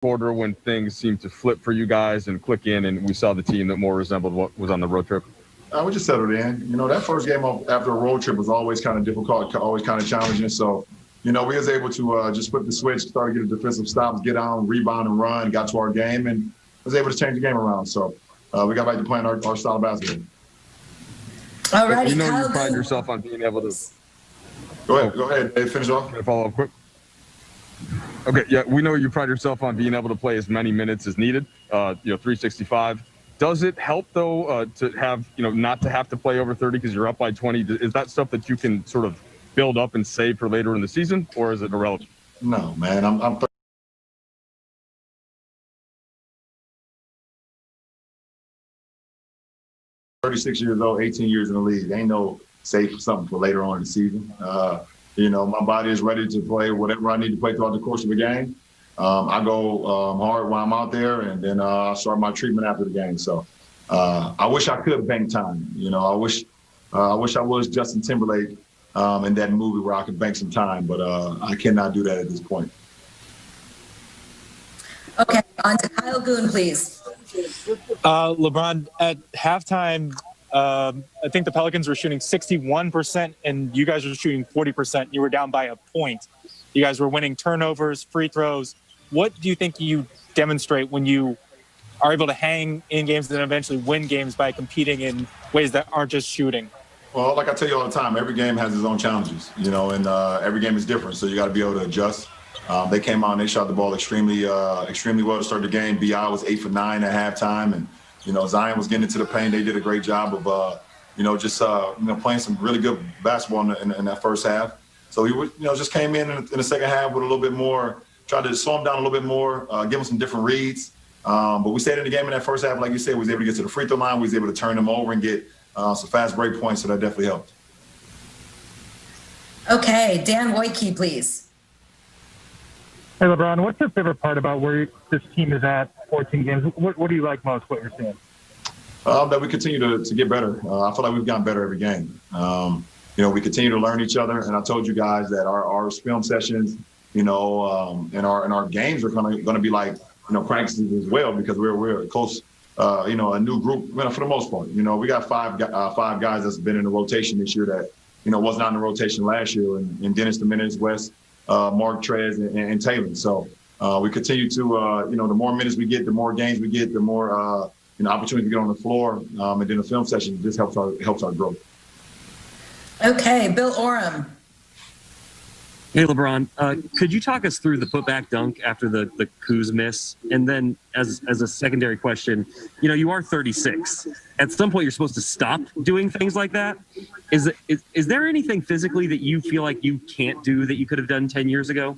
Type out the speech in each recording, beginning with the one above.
quarter when things seemed to flip for you guys and click in, and we saw the team that more resembled what was on the road trip? We just settled in. That first game after a road trip was always kind of difficult, always kind of challenging. So, we was able to just flip the switch, start to get a defensive stops, get on, rebound, and run, got to our game, and was able to change the game around. So we got back to playing our style of basketball. All right. You pride yourself on being able to. Go ahead. Dave, finish off. Can I follow up quick? Okay, yeah, we know you pride yourself on being able to play as many minutes as needed, 365. Does it help, though, to have, not to have to play over 30 because you're up by 20? Is that stuff that you can sort of build up and save for later in the season, or is it irrelevant? No, man. I'm 36 years old, 18 years in the league. Ain't no save something for later on in the season. My body is ready to play whatever I need to play throughout the course of the game. I go hard while I'm out there, and then I start my treatment after the game. So I wish I could bank time. I wish I was Justin Timberlake in that movie where I could bank some time, but I cannot do that at this point. Okay, on to Kyle Goon, please. LeBron, at halftime, I think the Pelicans were shooting 61%, and you guys were shooting 40%. You were down by a point. You guys were winning turnovers, free throws. What do you think you demonstrate when you are able to hang in games and then eventually win games by competing in ways that aren't just shooting? Well, like I tell you all the time, every game has its own challenges, and every game is different. So you got to be able to adjust. They came out and they shot the ball extremely well to start the game. B.I. was 8 for 9 at halftime, and Zion was getting into the paint. They did a great job of playing some really good basketball in that first half. So we just came in the second half with a little bit more, tried to slow them down a little bit more, give them some different reads. But we stayed in the game in that first half, like you said. We was able to get to the free throw line. We was able to turn them over and get some fast break points, so that definitely helped. Okay, Dan Wojcicki, please. Hey, LeBron, what's your favorite part about where this team is at 14 games? What do you like most, what you're seeing? That we continue to get better. I feel like we've gotten better every game. We continue to learn each other, and I told you guys that our film sessions, and our games are going to be like, practices as well, because we're close, a new group, for the most part. We got five guys that's been in the rotation this year that, was not in the rotation last year, and Dennis Dominguez, West, Mark Trez, and Taylor. So we continue to, the more minutes we get, the more games we get, the more opportunity to get on the floor, and then the film session just helps our growth. Okay, Bill Oram. Hey, LeBron, could you talk us through the putback dunk after the Kuz miss? And then as a secondary question, you are 36. At some point, you're supposed to stop doing things like that. Is there anything physically that you feel like you can't do that you could have done 10 years ago?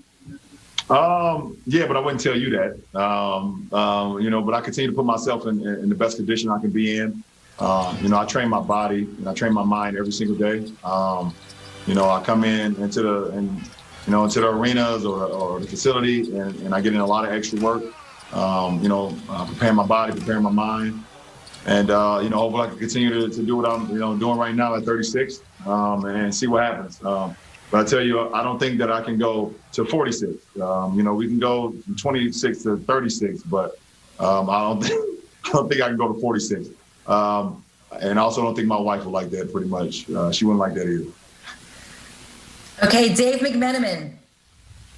Yeah, but I wouldn't tell you that. But I continue to put myself in the best condition I can be in. I train my body and I train my mind every single day. I come into the arenas or the facility, and I get in a lot of extra work. Preparing my body, preparing my mind, and hopefully I can continue to do what I'm doing right now at 36, and see what happens. But I tell you, I don't think that I can go to 46. We can go from 26 to 36, but I don't think I can go to 46. And I also don't think my wife would like that. Pretty much, she wouldn't like that either. Okay, Dave McMenamin.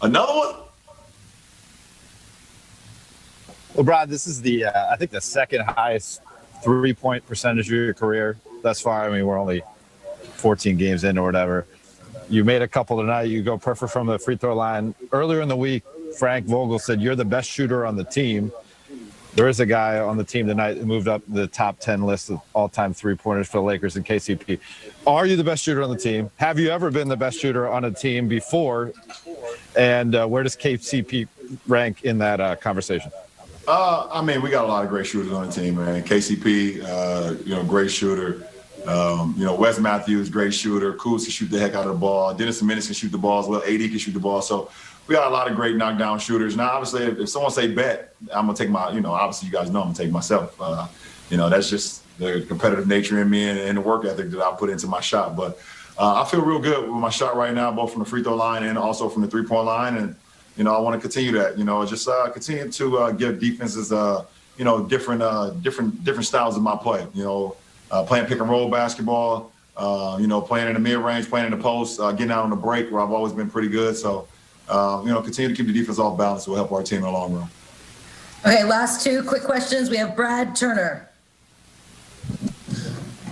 Another one? LeBron, this is I think the second highest 3-point percentage of your career thus far. I mean, we're only 14 games in or whatever. You made a couple tonight. You go perfect from the free throw line. Earlier in the week, Frank Vogel said you're the best shooter on the team. There is a guy on the team tonight who moved up the top 10 list of all-time three-pointers for the Lakers in KCP. Are you the best shooter on the team? Have you ever been the best shooter on a team before? And where does KCP rank in that conversation? We got a lot of great shooters on the team, man. KCP, great shooter. Wes Matthews, great shooter. Kuz can shoot the heck out of the ball. Dennis Dominguez can shoot the ball as well. AD can shoot the ball. So we got a lot of great knockdown shooters. Now, obviously, if someone say bet, I'm going to take my, obviously you guys know I'm going to take myself. That's just the competitive nature in me and the work ethic that I put into my shot. But I feel real good with my shot right now, both from the free throw line and also from the three-point line. And, I want to continue that. Just continue to give defenses, different styles of my play. Playing pick and roll basketball. Playing in the mid range, playing in the post, getting out on the break where I've always been pretty good. So, continue to keep the defense off balance will help our team in the long run. Okay, last two quick questions. We have Brad Turner.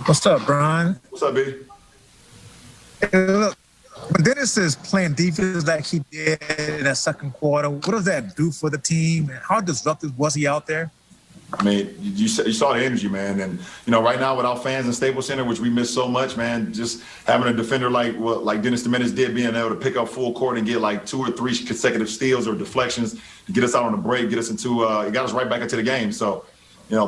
What's up, Brian? What's up, B? Hey, look, when Dennis is playing defense like he did in that second quarter, what does that do for the team? And how disruptive was he out there? I mean, you saw the energy, man. And, right now without fans in Staples Center, which we miss so much, man, just having a defender like Dennis Dominguez did, being able to pick up full court and get like 2 or 3 consecutive steals or deflections to get us out on the break, get us into it got us right back into the game. So,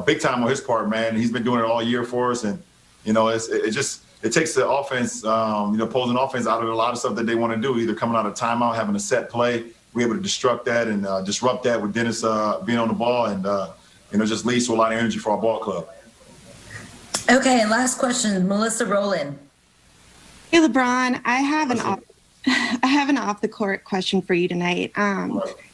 big time on his part, man. He's been doing it all year for us. And, it takes the offense, opposing offense out of a lot of stuff that they want to do, either coming out of timeout, having a set play. We're able to disrupt that and disrupt that with Dennis being on the ball and, just leads to a lot of energy for our ball club. Okay, and last question, Melissa Rowland. Hey, LeBron, I have an off the court question for you tonight.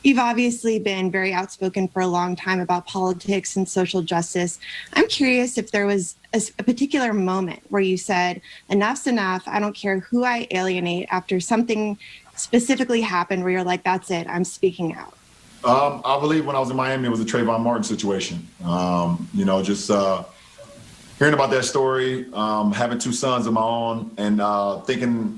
You've obviously been very outspoken for a long time about politics and social justice. I'm curious if there was a particular moment where you said, enough's enough, I don't care who I alienate, after something specifically happened where you're like, that's it, I'm speaking out. I believe when I was in Miami, it was a Trayvon Martin situation. Just hearing about that story, having 2 sons of my own, and thinking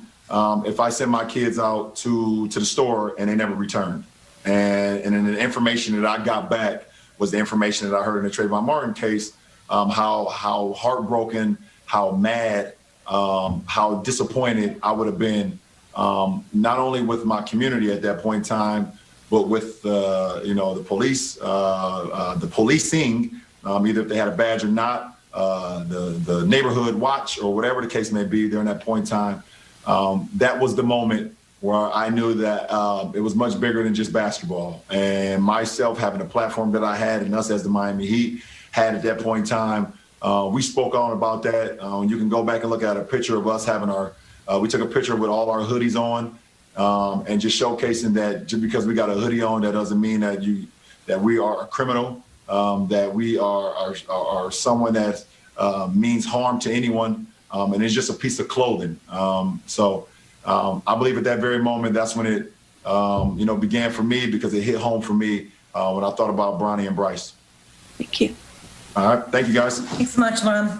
if I send my kids out to the store and they never returned. And then the information that I got back was the information that I heard in the Trayvon Martin case, how heartbroken, how mad, how disappointed I would have been, not only with my community at that point in time, but with the police, the policing, either if they had a badge or not, the neighborhood watch or whatever the case may be during that point in time. That was the moment where I knew that it was much bigger than just basketball. And myself having a platform that I had, and us as the Miami Heat had at that point in time, we spoke on about that. You can go back and look at a picture of us having we took a picture with all our hoodies on. And just showcasing that just because we got a hoodie on, that doesn't mean that we are a criminal, that we are someone that means harm to anyone, and it's just a piece of clothing. So I believe at that very moment, that's when it began for me, because it hit home for me when I thought about Bronny and Bryce. Thank you. All right, thank you guys. Thanks so much, Mom.